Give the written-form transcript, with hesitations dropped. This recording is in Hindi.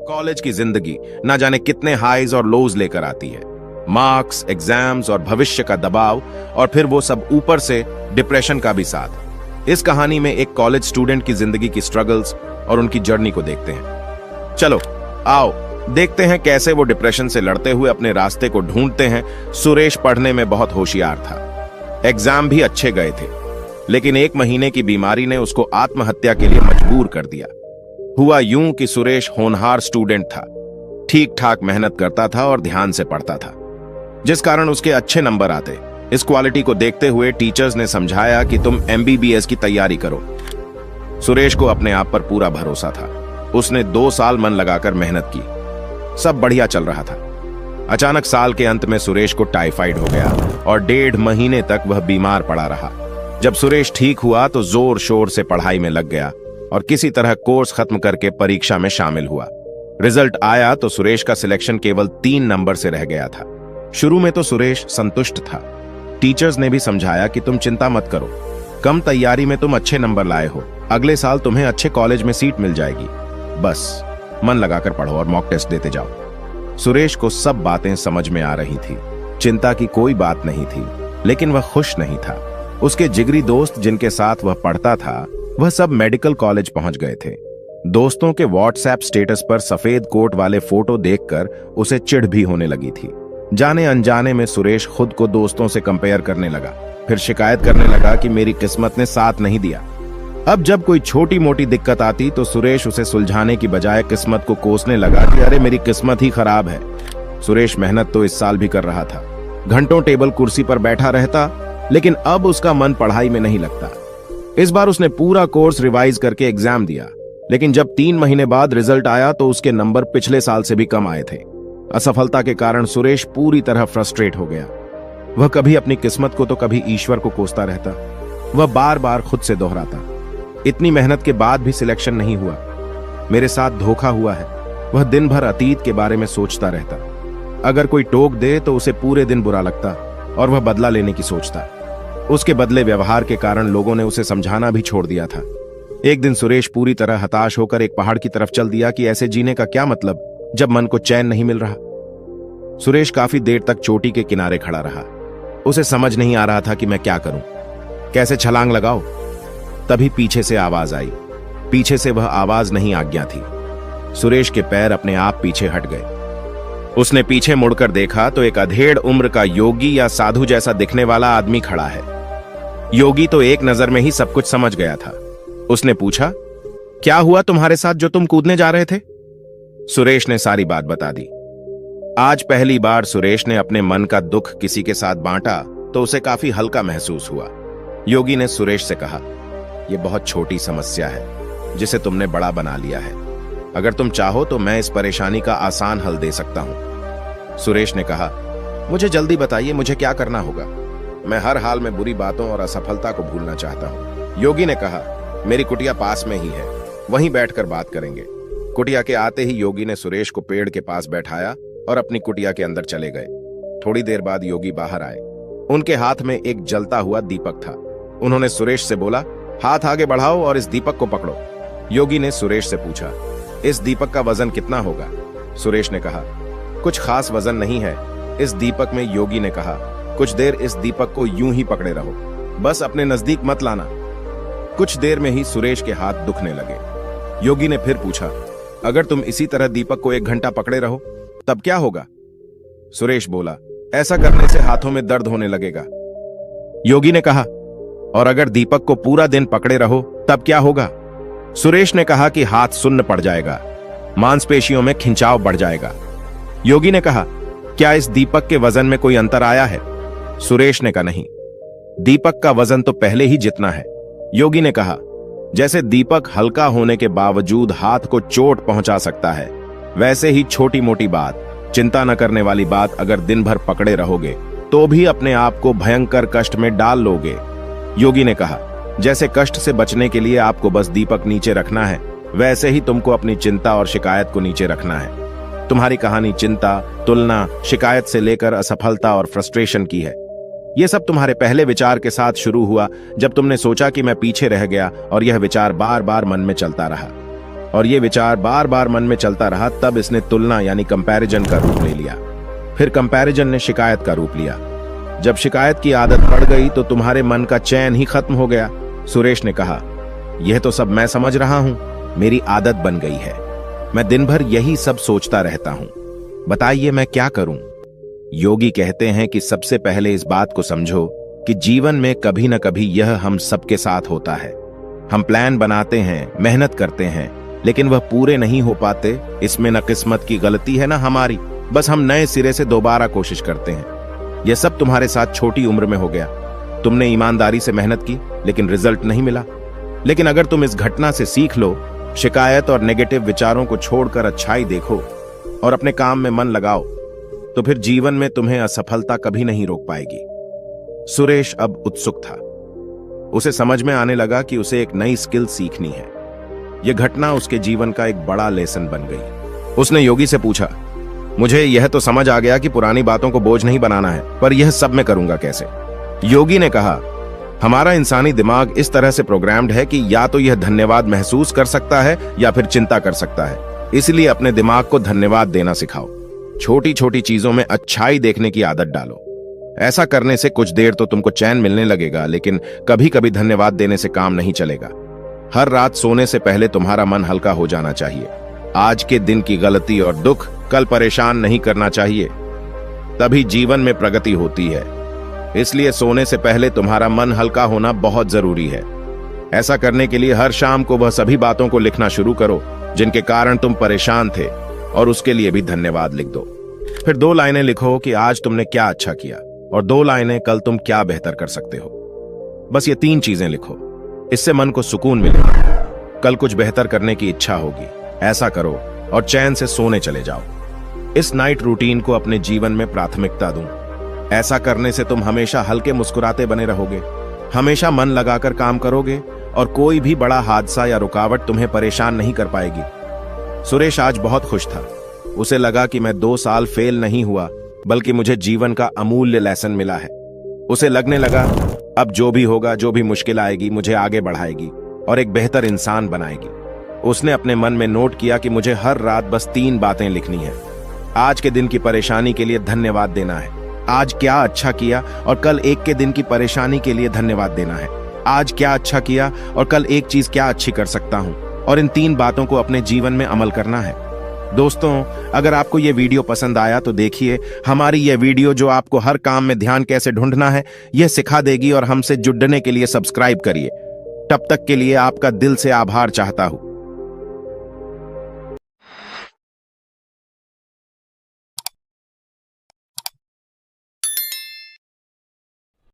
कॉलेज की जिंदगी ना जाने कितने हाईज और लोज लेकर आती है। मार्क्स, एग्जाम्स और भविष्य का दबाव, और फिर वो सब ऊपर से डिप्रेशन का भी साथ। इस कहानी में एक कॉलेज स्टूडेंट की जिंदगी की स्ट्रगल्स और उनकी जर्नी को देखते हैं। चलो आओ देखते हैं कैसे वो डिप्रेशन से लड़ते हुए अपने रास्ते को ढूंढते हैं। सुरेश पढ़ने में बहुत होशियार था, एग्जाम भी अच्छे गए थे, लेकिन 1 महीने की बीमारी ने उसको आत्महत्या के लिए मजबूर कर दिया। हुआ यूं कि सुरेश होनहार स्टूडेंट था, ठीक ठाक मेहनत करता था और ध्यान से पढ़ता था, जिस कारण उसके अच्छे नंबर आते। इस क्वालिटी को देखते हुए टीचर्स ने समझाया कि तुम MBBS की तैयारी करो। सुरेश को अपने आप पर पूरा भरोसा था। उसने 2 साल मन लगाकर मेहनत की, सब बढ़िया चल रहा था। अचानक साल के अंत में सुरेश को टाइफाइड हो गया और 1.5 महीने तक वह बीमार पड़ा रहा। जब सुरेश ठीक हुआ तो जोर शोर से पढ़ाई में लग गया और किसी तरह कोर्स खत्म करके परीक्षा में शामिल हुआ। रिजल्ट आया तो सुरेश का सिलेक्शन केवल 3 नंबर से रह गया था। शुरू में तो सुरेश संतुष्ट था। टीचर्स ने भी समझाया कि तुम चिंता मत करो, कम तैयारी में तुम अच्छे नंबर लाए हो, अगले साल तुम्हें अच्छे कॉलेज में सीट मिल जाएगी, बस मन लगाकर पढ़ो और मॉक टेस्ट देते जाओ। सुरेश को सब बातें समझ में आ रही थी, चिंता की कोई बात नहीं थी, लेकिन वह खुश नहीं था। उसके जिगरी दोस्त जिनके साथ वह पढ़ता था, वह सब मेडिकल कॉलेज पहुंच गए थे। दोस्तों के व्हाट्सएप स्टेटस पर सफेद कोट वाले फोटो देखकर उसे चिढ़ भी होने लगी थी। जाने अनजाने में सुरेश खुद को दोस्तों से कंपेयर करने लगा, फिर शिकायत करने लगा कि मेरी किस्मत ने साथ नहीं दिया। अब जब कोई छोटी मोटी दिक्कत आती तो सुरेश उसे सुलझाने की बजाय किस्मत को कोसने लगा कि अरे मेरी किस्मत ही खराब है। सुरेश मेहनत तो इस साल भी कर रहा था, घंटों टेबल कुर्सी पर बैठा रहता, लेकिन अब उसका मन पढ़ाई में नहीं लगता। इस बार उसने पूरा कोर्स रिवाइज करके एग्जाम दिया, लेकिन जब 3 महीने बाद रिजल्ट आया तो उसके नंबर पिछले साल से भी कम आए थे। असफलता के कारण सुरेश पूरी तरह फ्रस्ट्रेट हो गया। वह कभी अपनी किस्मत को तो कभी ईश्वर को कोसता रहता। वह बार बार खुद से दोहराता, इतनी मेहनत के बाद भी सिलेक्शन नहीं हुआ, मेरे साथ धोखा हुआ है। वह दिन भर अतीत के बारे में सोचता रहता। अगर कोई टोक दे तो उसे पूरे दिन बुरा लगता और वह बदला लेने की सोचता। उसके बदले व्यवहार के कारण लोगों ने उसे समझाना भी छोड़ दिया था। एक दिन सुरेश पूरी तरह हताश होकर एक पहाड़ की तरफ चल दिया कि ऐसे जीने का क्या मतलब जब मन को चैन नहीं मिल रहा। सुरेश काफी देर तक चोटी के किनारे खड़ा रहा। उसे समझ नहीं आ रहा था कि मैं क्या करूं, कैसे छलांग लगाऊं। तभी पीछे से आवाज आई। पीछे से वह आवाज नहीं, आज्ञा थी। सुरेश के पैर अपने आप पीछे हट गए। उसने पीछे मुड़कर देखा तो एक अधेड़ उम्र का योगी या साधु जैसा दिखने वाला आदमी खड़ा है। योगी तो एक नजर में ही सब कुछ समझ गया था। उसने पूछा, क्या हुआ तुम्हारे साथ जो तुम कूदने जा रहे थे? सुरेश ने सारी बात बता दी। आज पहली बार सुरेश ने अपने मन का दुख किसी के साथ बांटा तो उसे काफी हल्का महसूस हुआ। योगी ने सुरेश से कहा, यह बहुत छोटी समस्या है जिसे तुमने बड़ा बना लिया है। अगर तुम चाहो तो मैं इस परेशानी का आसान हल दे सकता हूं। सुरेश ने कहा, मुझे जल्दी बताइए, मुझे क्या करना होगा? मैं हर हाल में बुरी बातों और असफलता को भूलना चाहता हूं। योगी ने कहा, मेरी कुटिया पास में ही है, वहीं बैठकर बात करेंगे। कुटिया के आते ही योगी ने सुरेश को पेड़ के पास बैठाया और अपनी कुटिया के अंदर चले गए। थोड़ी देर बाद योगी बाहर आए। उनके हाथ में एक जलता हुआ दीपक था। उन्होंने सुरेश से बोला, हाथ आगे बढ़ाओ और इस दीपक को पकड़ो। योगी ने सुरेश से पूछा, इस दीपक का वजन कितना होगा? सुरेश ने कहा, कुछ खास वजन नहीं है इस दीपक में। योगी ने कहा, कुछ देर इस दीपक को यूं ही पकड़े रहो, बस अपने नजदीक मत लाना। कुछ देर में ही सुरेश के हाथ दुखने लगे। योगी ने फिर पूछा, अगर तुम इसी तरह दीपक को 1 घंटा पकड़े रहो तब क्या होगा? सुरेश बोला, ऐसा करने से हाथों में दर्द होने लगेगा। योगी ने कहा, और अगर दीपक को पूरा दिन पकड़े रहो तब क्या होगा? सुरेश ने कहा कि हाथ सुन्न पड़ जाएगा, मांसपेशियों में खिंचाव बढ़ जाएगा। योगी ने कहा, क्या इस दीपक के वजन में कोई अंतर आया है? सुरेश ने कहा, नहीं, दीपक का वजन तो पहले ही जितना है। योगी ने कहा, जैसे दीपक हल्का होने के बावजूद हाथ को चोट पहुंचा सकता है, वैसे ही छोटी मोटी बात, चिंता न करने वाली बात अगर दिन भर पकड़े रहोगे तो भी अपने आप को भयंकर कष्ट में डाल लोगे। योगी ने कहा, जैसे कष्ट से बचने के लिए आपको बस दीपक नीचे रखना है, वैसे ही तुमको अपनी चिंता और शिकायत को नीचे रखना है। तुम्हारी कहानी चिंता, तुलना, शिकायत से लेकर असफलता और फ्रस्ट्रेशन की है। यह सब तुम्हारे पहले विचार के साथ शुरू हुआ जब तुमने सोचा कि मैं पीछे रह गया, और यह विचार बार बार मन में चलता रहा। और ये विचार बार बार मन में चलता रहा। तब इसने तुलना यानी कंपैरिजन का रूप ले लिया। फिर कंपैरिजन ने शिकायत का रूप लिया। जब शिकायत की आदत पड़ गई तो तुम्हारे मन का चैन ही खत्म हो गया। सुरेश ने कहा, यह तो सब मैं समझ रहा हूं, मेरी आदत बन गई है। मैं दिन भर यही सब सोचता रहता हूं। बताइए मैं क्या करूं? योगी कहते हैं कि सबसे पहले इस बात को समझो कि जीवन में कभी न कभी यह हम सबके साथ होता है। हम प्लान बनाते हैं, मेहनत करते हैं, लेकिन वह पूरे नहीं हो पाते। इसमें न किस्मत की गलती है न हमारी, बस हम नए सिरे से दोबारा कोशिश करते हैं। यह सब तुम्हारे साथ छोटी उम्र में हो गया। तुमने ईमानदारी से मेहनत की लेकिन रिजल्ट नहीं मिला। लेकिन अगर तुम इस घटना से सीख लो, शिकायत और नेगेटिव विचारों को छोड़कर अच्छाई देखो और अपने काम में मन लगाओ, तो फिर जीवन में तुम्हें असफलता कभी नहीं रोक पाएगी। सुरेश अब उत्सुक था। उसे समझ में आने लगा कि उसे एक नई स्किल सीखनी है। यह घटना उसके जीवन का एक बड़ा लेसन बन गई। उसने योगी से पूछा, मुझे यह तो समझ आ गया कि पुरानी बातों को बोझ नहीं बनाना है, पर यह सब मैं करूंगा कैसे? योगी ने कहा, हमारा इंसानी दिमाग इस तरह से प्रोग्राम्ड है कि या तो यह धन्यवाद महसूस कर सकता है या फिर चिंता कर सकता है। इसलिए अपने दिमाग को धन्यवाद देना सिखाओ। छोटी छोटी चीजों में अच्छाई देखने की आदत डालो। ऐसा करने से कुछ देर तो तुमको चैन मिलने लगेगा, लेकिन कभी कभी धन्यवाद देने से काम नहीं चलेगा। हर रात सोने से पहले तुम्हारा मन हल्का हो जाना चाहिए। आज के दिन की गलती और दुख कल परेशान नहीं करना चाहिए, तभी जीवन में प्रगति होती है। इसलिए सोने से पहले तुम्हारा मन हल्का होना बहुत जरूरी है। ऐसा करने के लिए हर शाम को वह सभी बातों को लिखना शुरू करो जिनके कारण तुम परेशान थे, और उसके लिए भी धन्यवाद लिख दो। फिर 2 लाइनें लिखो कि आज तुमने क्या अच्छा किया, और 2 लाइनें कल तुम क्या बेहतर कर सकते हो। बस ये 3 चीजें लिखो। इससे मन को सुकून मिलेगा। कल कुछ बेहतर करने की इच्छा होगी। ऐसा करो और चैन से सोने चले जाओ। इस नाइट रूटीन को अपने जीवन में प्राथमिकता दूं। ऐसा करने से तुम हमेशा हल्के मुस्कुराते बने रहोगे, हमेशा मन लगाकर काम करोगे, और कोई भी बड़ा हादसा या रुकावट तुम्हें परेशान नहीं कर पाएगी। सुरेश आज बहुत खुश था। उसे लगा कि मैं 2 साल फेल नहीं हुआ, बल्कि मुझे जीवन का अमूल्य लेसन मिला है। उसे लगने लगा, अब जो भी होगा, जो भी मुश्किल आएगी, मुझे आगे बढ़ाएगी और एक बेहतर इंसान बनाएगी। उसने अपने मन में नोट किया कि मुझे हर रात बस 3 बातें लिखनी है। आज के दिन की परेशानी के लिए धन्यवाद देना है, आज क्या अच्छा किया और कल एक के दिन की परेशानी के लिए धन्यवाद देना है, आज क्या अच्छा किया और कल एक चीज क्या अच्छी कर सकता हूं, और इन 3 बातों को अपने जीवन में अमल करना है। दोस्तों, अगर आपको यह वीडियो पसंद आया तो देखिए, हमारी यह वीडियो जो आपको हर काम में ध्यान कैसे ढूंढना है यह सिखा देगी, और हमसे जुड़ने के लिए सब्सक्राइब करिए। तब तक के लिए आपका दिल से आभार चाहता हूं।